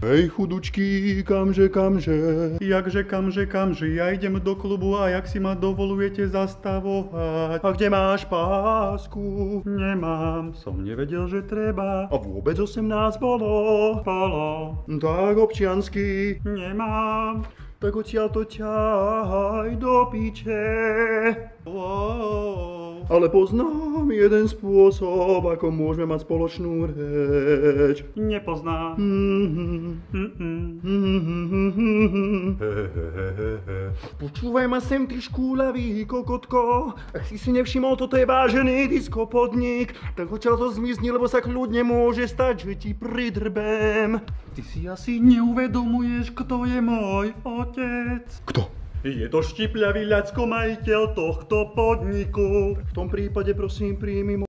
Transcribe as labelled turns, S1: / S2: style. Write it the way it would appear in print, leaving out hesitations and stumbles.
S1: Hej chudučky, kamže?
S2: Jakže kamže, ja idem do klubu a jak si ma dovolujete zastavovať?
S1: A kde máš pásku?
S2: Nemám, som nevedel, že treba.
S1: A vôbec 18 bolo?
S2: Polo,
S1: Tak občiansky.
S2: nemám.
S1: Tak odtiaľ to ťahaj do piče.
S2: Wow.
S1: Ale poznám jeden spôsob, ako môžeme mať spoločnú reč.
S2: Nepoznám.
S1: Počúvaj ma sem, ty škúľavý kokotko. Ak si nevšimol, toto je vážený disko podnik, tak odtiaľ to zmizni, lebo sa kľudne môže stať, že ti pridrbem.
S2: Ty si asi neuvedomuješ, kto je môj otec.
S1: Kto?
S2: Je to štipľavý ľacko, majiteľ tohto podniku.
S1: V tom prípade prosím príjmi